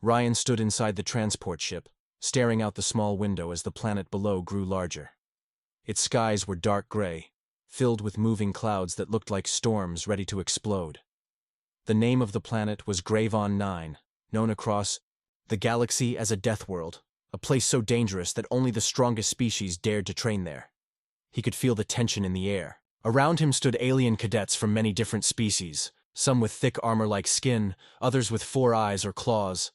Ryan stood inside the transport ship, staring out the small window as the planet below grew larger. Its skies were dark gray, filled with moving clouds that looked like storms ready to explode. The name of the planet was Gravon 9, known across the galaxy as a Deathworld, a place so dangerous that only the strongest species dared to train there. He could feel the tension in the air. Around him stood alien cadets from many different species, some with thick armor-like skin, others with 4 eyes or claws.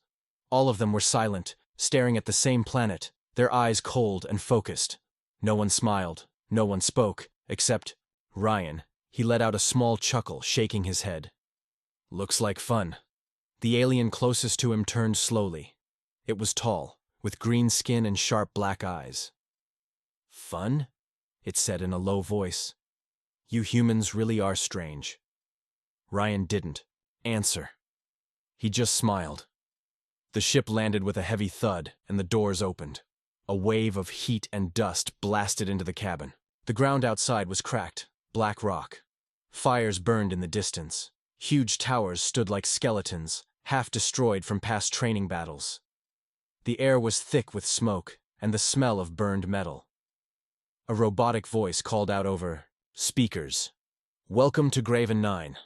All of them were silent, staring at the same planet, their eyes cold and focused. No one smiled, no one spoke, except Ryan. He let out a small chuckle, shaking his head. "Looks like fun." The alien closest to him turned slowly. It was tall, with green skin and sharp black eyes. "Fun?" it said in a low voice. "You humans really are strange." Ryan didn't answer. He just smiled. The ship landed with a heavy thud, and the doors opened. A wave of heat and dust blasted into the cabin. The ground outside was cracked, black rock. Fires burned in the distance. Huge towers stood like skeletons, half destroyed from past training battles. The air was thick with smoke, and the smell of burned metal. A robotic voice called out over speakers. "Welcome to Gravon 9.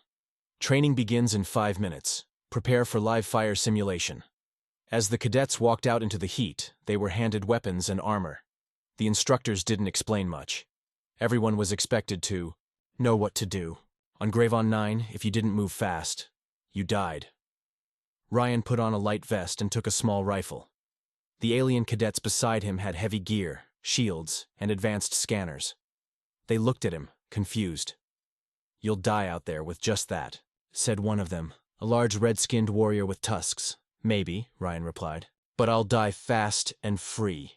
Training begins in 5 minutes. Prepare for live fire simulation." As the cadets walked out into the heat, they were handed weapons and armor. The instructors didn't explain much. Everyone was expected to know what to do. On Gravon 9, if you didn't move fast, you died. Ryan put on a light vest and took a small rifle. The alien cadets beside him had heavy gear, shields, and advanced scanners. They looked at him, confused. "You'll die out there with just that," said one of them, a large red-skinned warrior with tusks. "Maybe," Ryan replied, "but I'll die fast and free."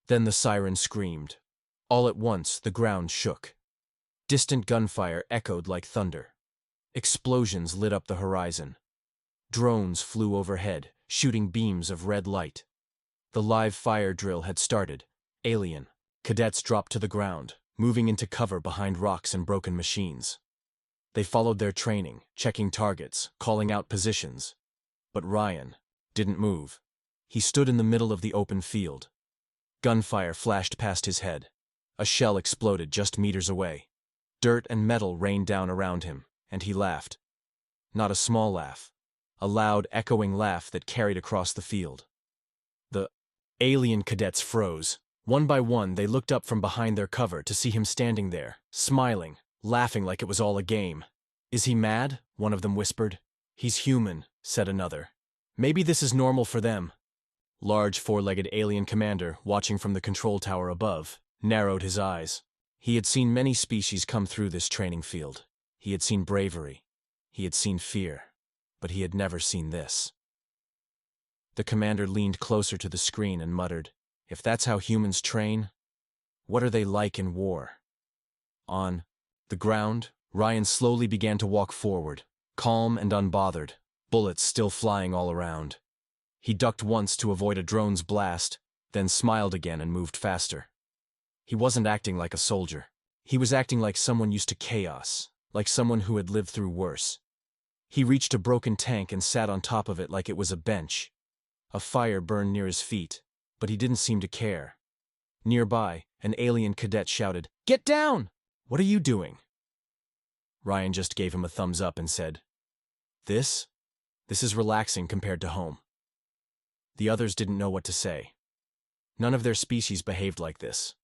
Then the siren screamed. All at once, the ground shook. Distant gunfire echoed like thunder. Explosions lit up the horizon. Drones flew overhead, shooting beams of red light. The live fire drill had started. Alien cadets dropped to the ground, moving into cover behind rocks and broken machines. They followed their training, checking targets, calling out positions. But Ryan didn't move. He stood in the middle of the open field. Gunfire flashed past his head. A shell exploded just meters away. Dirt and metal rained down around him, and he laughed. Not a small laugh. A loud, echoing laugh that carried across the field. The alien cadets froze. One by one, they looked up from behind their cover to see him standing there, smiling, laughing like it was all a game. "Is he mad?" one of them whispered. "He's human," said another. "Maybe this is normal for them." Large 4-legged alien commander, watching from the control tower above, narrowed his eyes. He had seen many species come through this training field. He had seen bravery. He had seen fear. But he had never seen this. The commander leaned closer to the screen and muttered, "If that's how humans train, what are they like in war?" On the ground, Ryan slowly began to walk forward, calm and unbothered, bullets still flying all around. He ducked once to avoid a drone's blast, then smiled again and moved faster. He wasn't acting like a soldier. He was acting like someone used to chaos, like someone who had lived through worse. He reached a broken tank and sat on top of it like it was a bench. A fire burned near his feet, but he didn't seem to care. Nearby, an alien cadet shouted, "Get down! What are you doing?" Ryan just gave him a thumbs up and said, This is relaxing compared to home." The others didn't know what to say. None of their species behaved like this.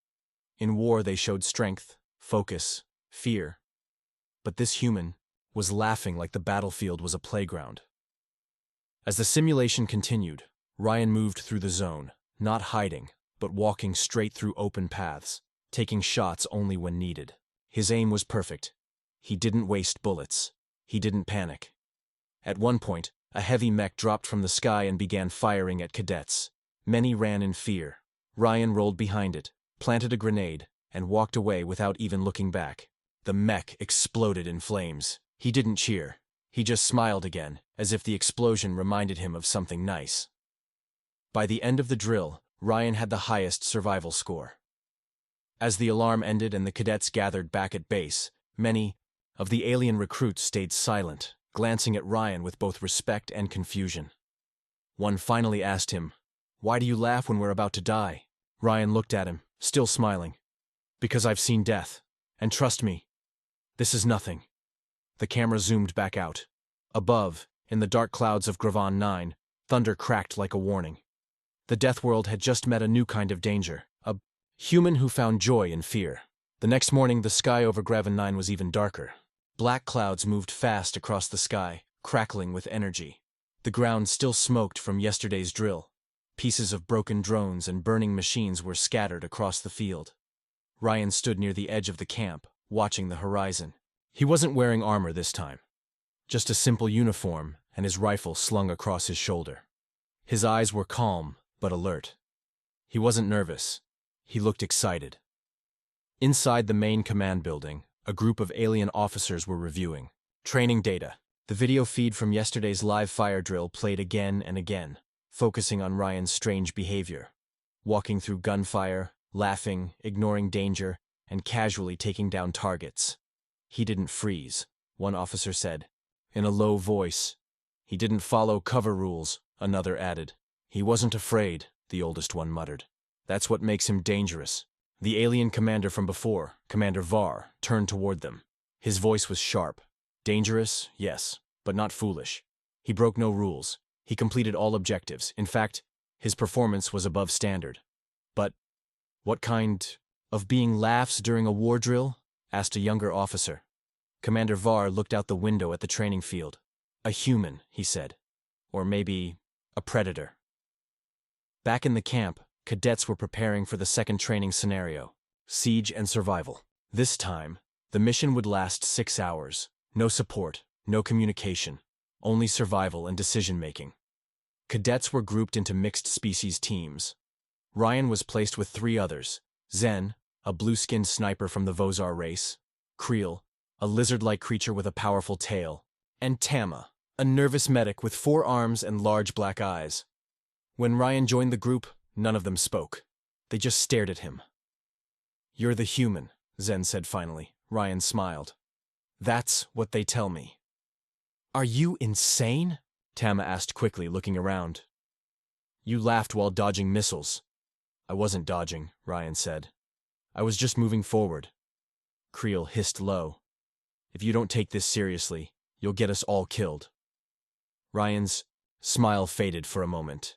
In war, they showed strength, focus, fear. But this human was laughing like the battlefield was a playground. As the simulation continued, Ryan moved through the zone, not hiding, but walking straight through open paths, taking shots only when needed. His aim was perfect. He didn't waste bullets. He didn't panic. At one point, a heavy mech dropped from the sky and began firing at cadets. Many ran in fear. Ryan rolled behind it, planted a grenade, and walked away without even looking back. The mech exploded in flames. He didn't cheer. He just smiled again, as if the explosion reminded him of something nice. By the end of the drill, Ryan had the highest survival score. As the alarm ended and the cadets gathered back at base, many of the alien recruits stayed silent, glancing at Ryan with both respect and confusion. One finally asked him, "Why do you laugh when we're about to die?" Ryan looked at him, still smiling. "Because I've seen death. And trust me, this is nothing." The camera zoomed back out. Above, in the dark clouds of Gravan 9, thunder cracked like a warning. The Deathworld had just met a new kind of danger, a human who found joy in fear. The next morning, the sky over Gravan 9 was even darker. Black clouds moved fast across the sky, crackling with energy. The ground still smoked from yesterday's drill. Pieces of broken drones and burning machines were scattered across the field. Ryan stood near the edge of the camp, watching the horizon. He wasn't wearing armor this time. Just a simple uniform and his rifle slung across his shoulder. His eyes were calm, but alert. He wasn't nervous. He looked excited. Inside the main command building, a group of alien officers were reviewing training data. The video feed from yesterday's live fire drill played again and again, focusing on Ryan's strange behavior. Walking through gunfire, laughing, ignoring danger, and casually taking down targets. "He didn't freeze," one officer said, in a low voice. "He didn't follow cover rules," another added. "He wasn't afraid," the oldest one muttered. "That's what makes him dangerous." The alien commander from before, Commander Var, turned toward them. His voice was sharp. Dangerous, yes, but not foolish. He broke no rules. He completed all objectives. In fact, his performance was above standard. "But what kind of being laughs during a war drill?" asked a younger officer. Commander Var looked out the window at the training field. "A human," he said. "Or maybe a predator." Back in the camp, cadets were preparing for the second training scenario, siege and survival. This time, the mission would last 6 hours. No support, no communication, only survival and decision-making. Cadets were grouped into mixed-species teams. Ryan was placed with 3 others: Zen, a blue-skinned sniper from the Vozar race; Creel, a lizard-like creature with a powerful tail; and Tama, a nervous medic with 4 arms and large black eyes. When Ryan joined the group, none of them spoke. They just stared at him. "You're the human," Zen said finally. Ryan smiled. "That's what they tell me." "Are you insane?" Tama asked quickly, looking around. "You laughed while dodging missiles." "I wasn't dodging," Ryan said. "I was just moving forward." Creel hissed low. "If you don't take this seriously, you'll get us all killed." Ryan's smile faded for a moment.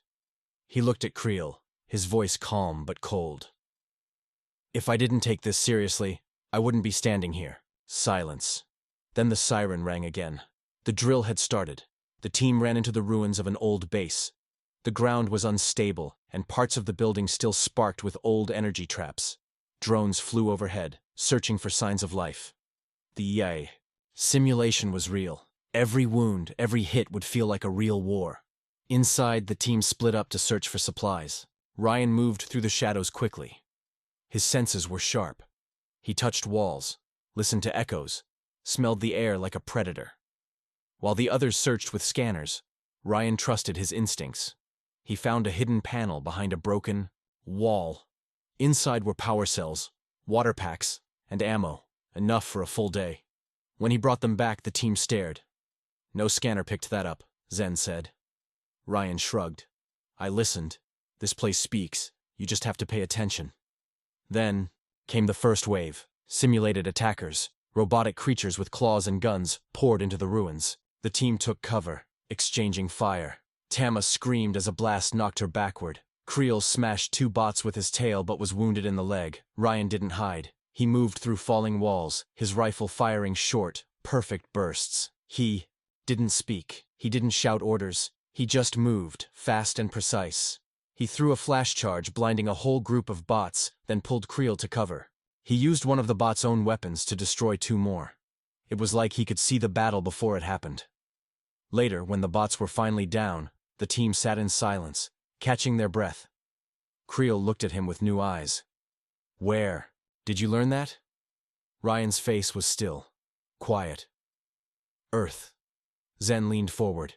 He looked at Creel, his voice calm but cold. "If I didn't take this seriously, I wouldn't be standing here." Silence. Then the siren rang again. The drill had started. The team ran into the ruins of an old base. The ground was unstable, and parts of the building still sparked with old energy traps. Drones flew overhead, searching for signs of life. The simulation was real. Every wound, every hit would feel like a real war. Inside, the team split up to search for supplies. Ryan moved through the shadows quickly. His senses were sharp. He touched walls, listened to echoes, smelled the air like a predator. While the others searched with scanners, Ryan trusted his instincts. He found a hidden panel behind a broken wall. Inside were power cells, water packs, and ammo, enough for a full day. When he brought them back, the team stared. "No scanner picked that up," Zen said. Ryan shrugged. "I listened. This place speaks. You just have to pay attention." Then came the first wave. Simulated attackers, robotic creatures with claws and guns, poured into the ruins. The team took cover, exchanging fire. Tama screamed as a blast knocked her backward. Creel smashed 2 bots with his tail but was wounded in the leg. Ryan didn't hide. He moved through falling walls, his rifle firing short, perfect bursts. He didn't speak. He didn't shout orders. He just moved, fast and precise. He threw a flash charge, blinding a whole group of bots, then pulled Creel to cover. He used one of the bots' own weapons to destroy 2 more. It was like he could see the battle before it happened. Later, when the bots were finally down, the team sat in silence, catching their breath. Creel looked at him with new eyes. "Where? Did you learn that?" Ryan's face was still, quiet. "Earth." Zen leaned forward.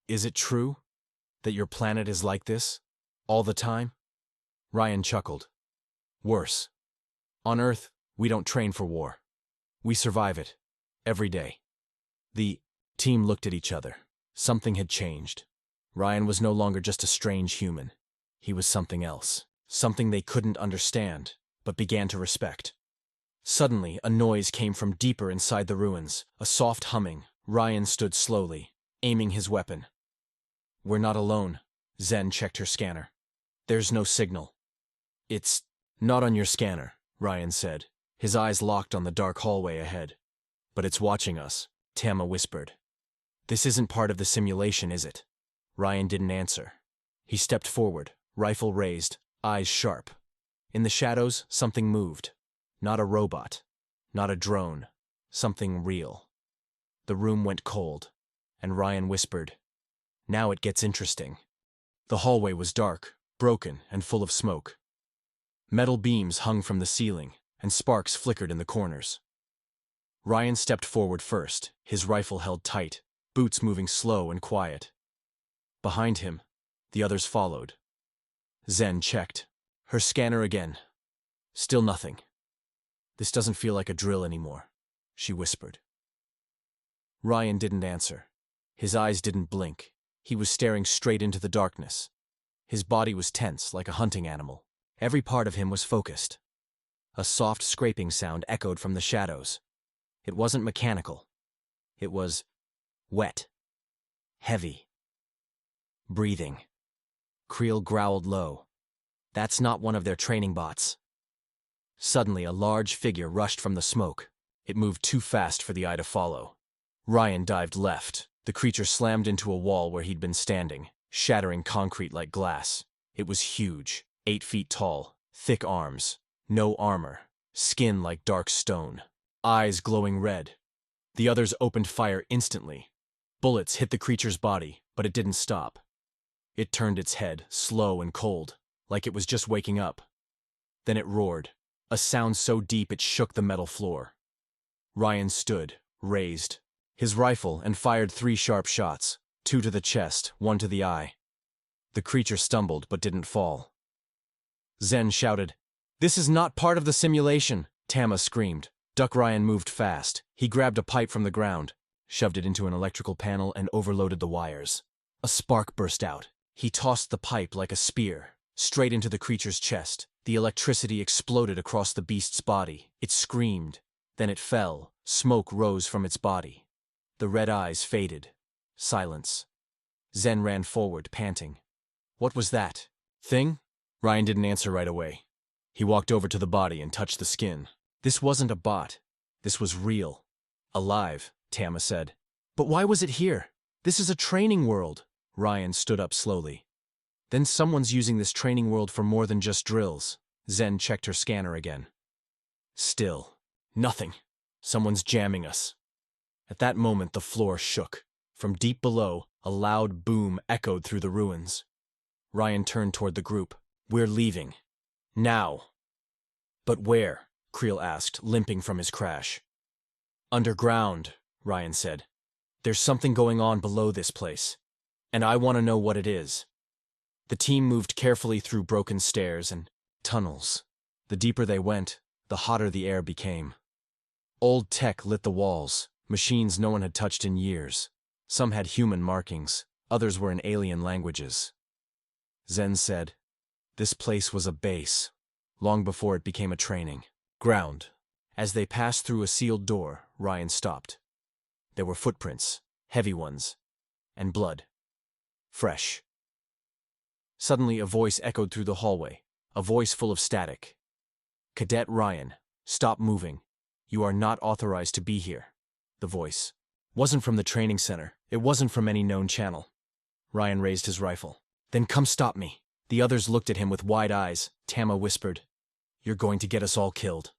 "Is it true that your planet is like this, all the time?" Ryan chuckled. "Worse. On Earth, we don't train for war. We survive it, every day." The team looked at each other. Something had changed. Ryan was no longer just a strange human. He was something else. Something they couldn't understand, but began to respect. Suddenly, a noise came from deeper inside the ruins, a soft humming. Ryan stood slowly, aiming his weapon. "We're not alone." Zen checked her scanner. "There's no signal." "It's not on your scanner," Ryan said, his eyes locked on the dark hallway ahead. "But it's watching us," Tama whispered. "This isn't part of the simulation, is it?" Ryan didn't answer. He stepped forward, rifle raised, eyes sharp. In the shadows, something moved. Not a robot, not a drone, something real. The room went cold, and Ryan whispered, "Now it gets interesting." The hallway was dark, broken, and full of smoke. Metal beams hung from the ceiling, and sparks flickered in the corners. Ryan stepped forward first, his rifle held tight, boots moving slow and quiet. Behind him, the others followed. Zen checked. Her scanner again. Still nothing. "This doesn't feel like a drill anymore," she whispered. Ryan didn't answer. His eyes didn't blink. He was staring straight into the darkness. His body was tense, like a hunting animal. Every part of him was focused. A soft scraping sound echoed from the shadows. It wasn't mechanical. It was wet. Heavy. Breathing. Creel growled low. "That's not one of their training bots." Suddenly, a large figure rushed from the smoke. It moved too fast for the eye to follow. Ryan dived left. The creature slammed into a wall where he'd been standing, shattering concrete like glass. It was huge, 8 feet tall, thick arms, no armor, skin like dark stone, eyes glowing red. The others opened fire instantly. Bullets hit the creature's body, but it didn't stop. It turned its head, slow and cold, like it was just waking up. Then it roared, a sound so deep it shook the metal floor. Ryan stood, raised, his rifle, and fired 3 sharp shots, 2 to the chest, 1 to the eye. The creature stumbled but didn't fall. Zen shouted, "This is not part of the simulation!" Tama screamed. Duck Ryan moved fast. He grabbed a pipe from the ground, shoved it into an electrical panel, and overloaded the wires. A spark burst out. He tossed the pipe like a spear, straight into the creature's chest. The electricity exploded across the beast's body. It screamed. Then it fell. Smoke rose from its body. The red eyes faded. Silence. Zen ran forward, panting. "What was that thing?" Ryan didn't answer right away. He walked over to the body and touched the skin. This wasn't a bot. This was real. "Alive," Tama said. "But why was it here? This is a training world." Ryan stood up slowly. "Then someone's using this training world for more than just drills." Zen checked her scanner again. Still. Nothing. Someone's jamming us. At that moment, the floor shook. From deep below, a loud boom echoed through the ruins. Ryan turned toward the group. "We're leaving. Now." "But where?" Creel asked, limping from his crash. "Underground," Ryan said. "There's something going on below this place, and I want to know what it is." The team moved carefully through broken stairs and tunnels. The deeper they went, the hotter the air became. Old tech lit the walls, machines no one had touched in years. Some had human markings, others were in alien languages. Zen said, "This place was a base, long before it became a training ground." As they passed through a sealed door, Ryan stopped. There were footprints, heavy ones, and blood. Fresh. Suddenly a voice echoed through the hallway, a voice full of static. "Cadet Ryan, stop moving. You are not authorized to be here." The voice wasn't from the training center. It wasn't from any known channel. Ryan raised his rifle. "Then come stop me." The others looked at him with wide eyes. Tama whispered, "You're going to get us all killed."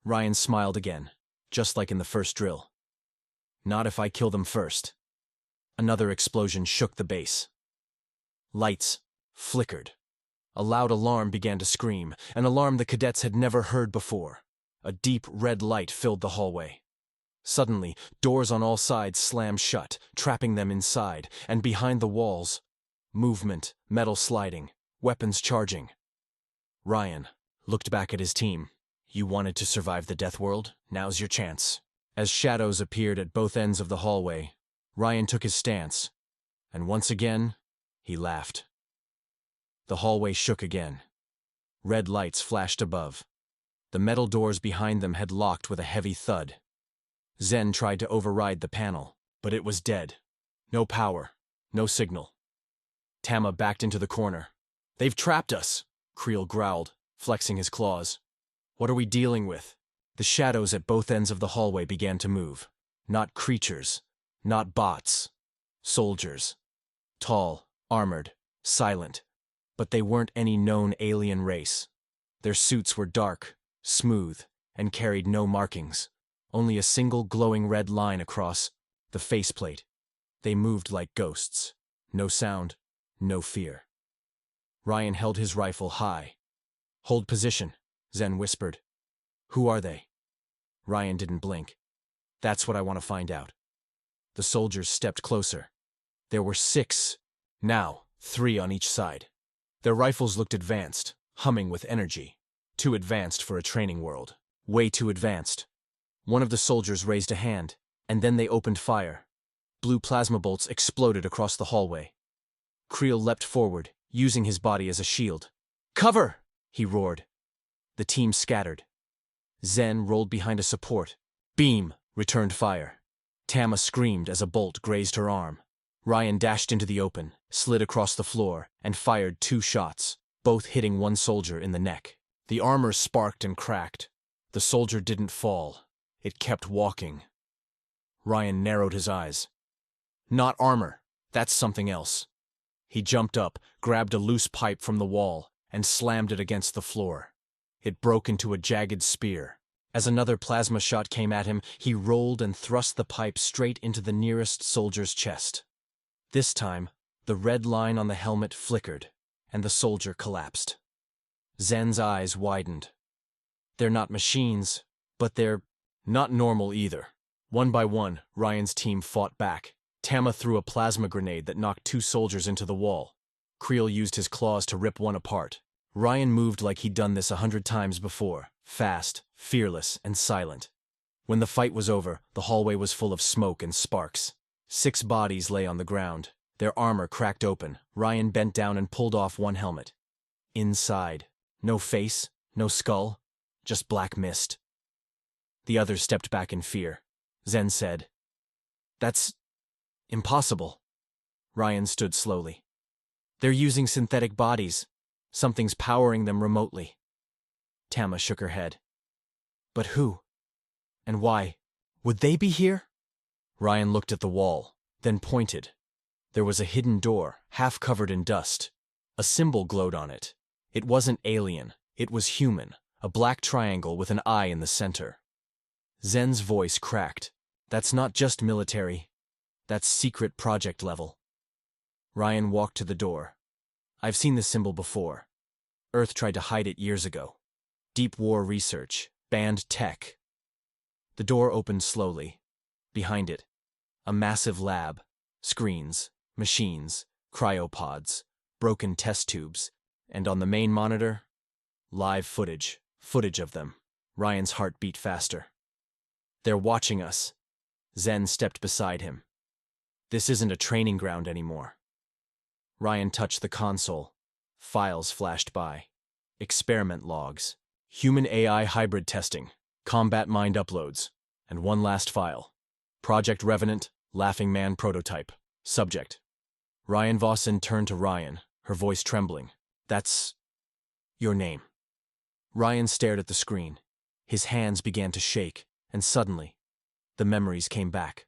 Ryan smiled again, just like in the first drill. "Not if I kill them first." Another explosion shook the base. Lights flickered. A loud alarm began to scream, an alarm the cadets had never heard before. A deep red light filled the hallway. Suddenly, doors on all sides slammed shut, trapping them inside, and behind the walls, movement, metal sliding, weapons charging. Ryan looked back at his team. "You wanted to survive the Deathworld? Now's your chance." As shadows appeared at both ends of the hallway, Ryan took his stance, and once again, he laughed. The hallway shook again. Red lights flashed above. The metal doors behind them had locked with a heavy thud. Zen tried to override the panel, but it was dead. No power, no signal. Tama backed into the corner. "They've trapped us," Creel growled, flexing his claws. "What are we dealing with?" The shadows at both ends of the hallway began to move. Not creatures, not bots. Soldiers. Tall, armored, silent. But they weren't any known alien race. Their suits were dark, smooth, and carried no markings. Only a single glowing red line across the faceplate. They moved like ghosts. No sound, no fear. Ryan held his rifle high. "Hold position," Zen whispered. "Who are they?" Ryan didn't blink. "That's what I want to find out." The soldiers stepped closer. There were 6, now 3 on each side. Their rifles looked advanced, humming with energy. Too advanced for a training world. Way too advanced. One of the soldiers raised a hand, and then they opened fire. Blue plasma bolts exploded across the hallway. Creel leapt forward, using his body as a shield. "Cover!" he roared. The team scattered. Zen rolled behind a support. "Beam!" returned fire. Tama screamed as a bolt grazed her arm. Ryan dashed into the open, slid across the floor, and fired 2 shots, both hitting one soldier in the neck. The armor sparked and cracked. The soldier didn't fall. It kept walking. Ryan narrowed his eyes. "Not armor. That's something else." He jumped up, grabbed a loose pipe from the wall, and slammed it against the floor. It broke into a jagged spear. As another plasma shot came at him, he rolled and thrust the pipe straight into the nearest soldier's chest. This time, the red line on the helmet flickered, and the soldier collapsed. Zen's eyes widened. They're not machines, but they're not normal either. One by one, Ryan's team fought back. Tama threw a plasma grenade that knocked 2 soldiers into the wall. Creel used his claws to rip one apart. Ryan moved like he'd done this 100 times before, fast, fearless, and silent. When the fight was over, the hallway was full of smoke and sparks. 6 bodies lay on the ground, their armor cracked open. Ryan bent down and pulled off one helmet. Inside, no face, no skull, just black mist. The others stepped back in fear. Zen said, "That's impossible." Ryan stood slowly. "They're using synthetic bodies. Something's powering them remotely." Tama shook her head. "But who? And why? Would they be here?" Ryan looked at the wall, then pointed. There was a hidden door, half covered in dust. A symbol glowed on it. It wasn't alien. It was human, a black triangle with an eye in the center. Zen's voice cracked. "That's not just military. That's secret project level." Ryan walked to the door. "I've seen this symbol before. Earth tried to hide it years ago. Deep war research, banned tech." The door opened slowly. Behind it, a massive lab, screens, machines, cryopods, broken test tubes, and on the main monitor, live footage of them. Ryan's heart beat faster. "They're watching us." Zen stepped beside him. "This isn't a training ground anymore." Ryan touched the console. Files flashed by. Experiment logs. Human-AI hybrid testing. Combat mind uploads. And one last file. Project Revenant, Laughing Man prototype. Subject. Ryan Vossen turned to Ryan, her voice trembling. "That's your name." Ryan stared at the screen. His hands began to shake, and suddenly, the memories came back.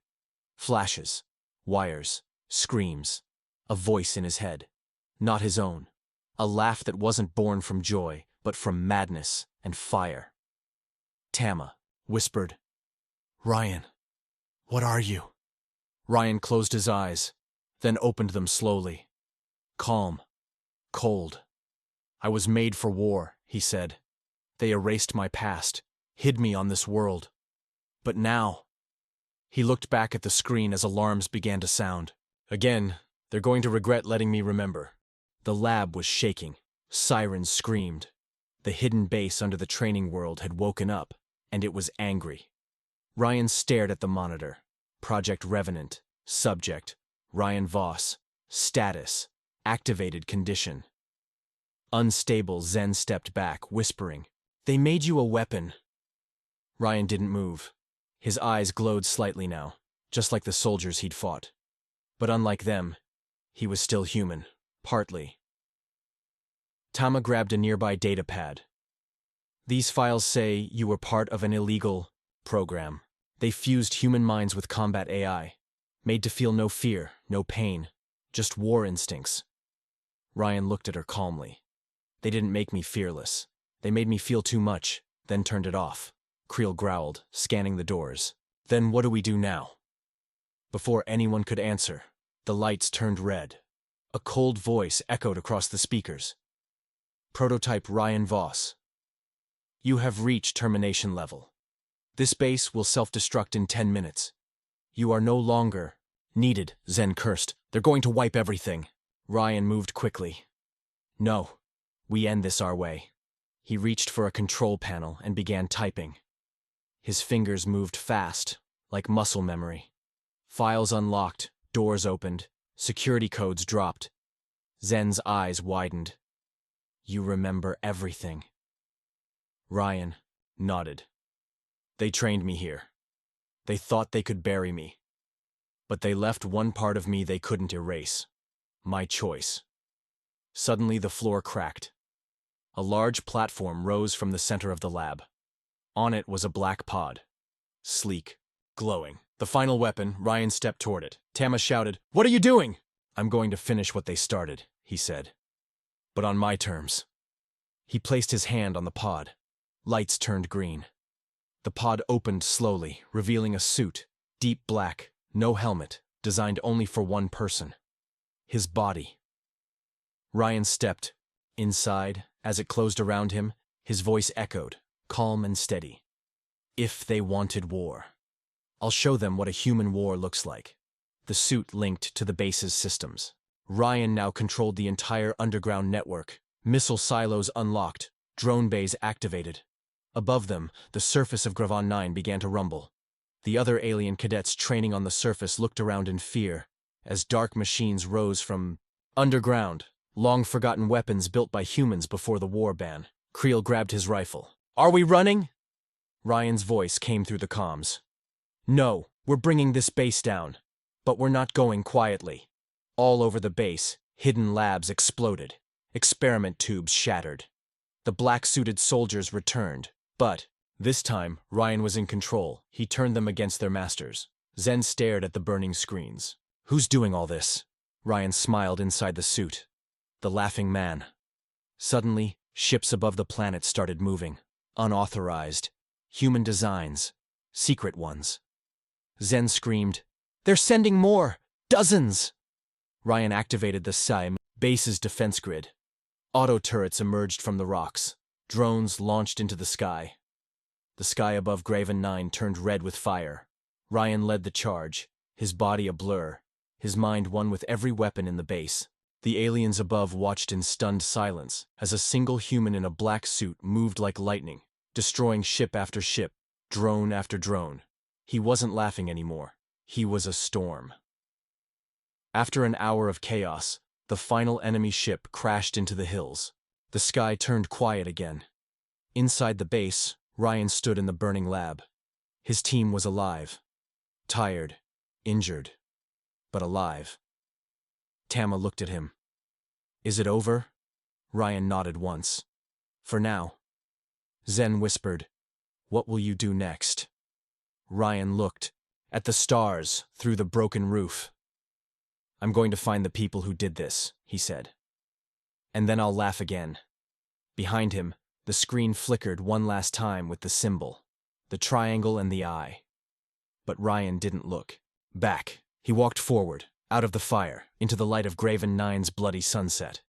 Flashes, wires, screams, a voice in his head. Not his own. A laugh that wasn't born from joy, but from madness and fire. Tama whispered, "Ryan, what are you?" Ryan closed his eyes, then opened them slowly. Calm. Cold. "I was made for war," he said. "They erased my past, hid me on this world. But now..." He looked back at the screen as alarms began to sound. "Again, they're going to regret letting me remember." The lab was shaking. Sirens screamed. The hidden base under the training world had woken up, and it was angry. Ryan stared at the monitor. Project Revenant. Subject. Ryan Voss. Status. Activated condition. Unstable, Zen stepped back, whispering, "They made you a weapon." Ryan didn't move. His eyes glowed slightly now, just like the soldiers he'd fought. But unlike them, he was still human, partly. Tama grabbed a nearby data pad. "These files say you were part of an illegal program. They fused human minds with combat AI, made to feel no fear, no pain, just war instincts." Ryan looked at her calmly. "They didn't make me fearless. They made me feel too much, then turned it off." Creel growled, scanning the doors. "Then what do we do now?" Before anyone could answer, the lights turned red. A cold voice echoed across the speakers. "Prototype Ryan Voss. You have reached termination level. This base will self-destruct in 10 minutes. You are no longer needed," Zen cursed. "They're going to wipe everything." Ryan moved quickly. "No, we end this our way." He reached for a control panel and began typing. His fingers moved fast, like muscle memory. Files unlocked, doors opened, security codes dropped. Zen's eyes widened. "You remember everything." Ryan nodded. "They trained me here. They thought they could bury me. But they left one part of me they couldn't erase. My choice." Suddenly the floor cracked. A large platform rose from the center of the lab. On it was a black pod. Sleek, glowing. The final weapon. Ryan stepped toward it. Tama shouted, "What are you doing?" "I'm going to finish what they started," he said. "But on my terms." He placed his hand on the pod. Lights turned green. The pod opened slowly, revealing a suit, deep black, no helmet, designed only for one person. His body. Ryan stepped. Inside, as it closed around him, his voice echoed, calm and steady. "If they wanted war, I'll show them what a human war looks like." The suit linked to the base's systems. Ryan now controlled the entire underground network. Missile silos unlocked, drone bays activated. Above them, the surface of Gravan 9 began to rumble. The other alien cadets training on the surface looked around in fear as dark machines rose from underground, long-forgotten weapons built by humans before the war ban. Creel grabbed his rifle. "Are we running?" Ryan's voice came through the comms. "No, we're bringing this base down. But we're not going quietly." All over the base, hidden labs exploded. Experiment tubes shattered. The black-suited soldiers returned. But, this time, Ryan was in control. He turned them against their masters. Zen stared at the burning screens. "Who's doing all this?" Ryan smiled inside the suit. "The Laughing Man." Suddenly, ships above the planet started moving. Unauthorized. Human designs. Secret ones. Zen screamed, "They're sending more! Dozens!" Ryan activated the Sci-Fi base's defense grid. Auto turrets emerged from the rocks. Drones launched into the sky. The sky above Graven 9 turned red with fire. Ryan led the charge, his body a blur, his mind one with every weapon in the base. The aliens above watched in stunned silence as a single human in a black suit moved like lightning, destroying ship after ship, drone after drone. He wasn't laughing anymore. He was a storm. After an hour of chaos, the final enemy ship crashed into the hills. The sky turned quiet again. Inside the base, Ryan stood in the burning lab. His team was alive. Tired, injured, but alive. Tama looked at him. "Is it over?" Ryan nodded once. "For now." Zen whispered, "What will you do next?" Ryan looked at the stars through the broken roof. "I'm going to find the people who did this," he said. "And then I'll laugh again." Behind him, the screen flickered one last time with the symbol, the triangle and the eye. But Ryan didn't look back. He walked forward, out of the fire, into the light of Graven 9's bloody sunset.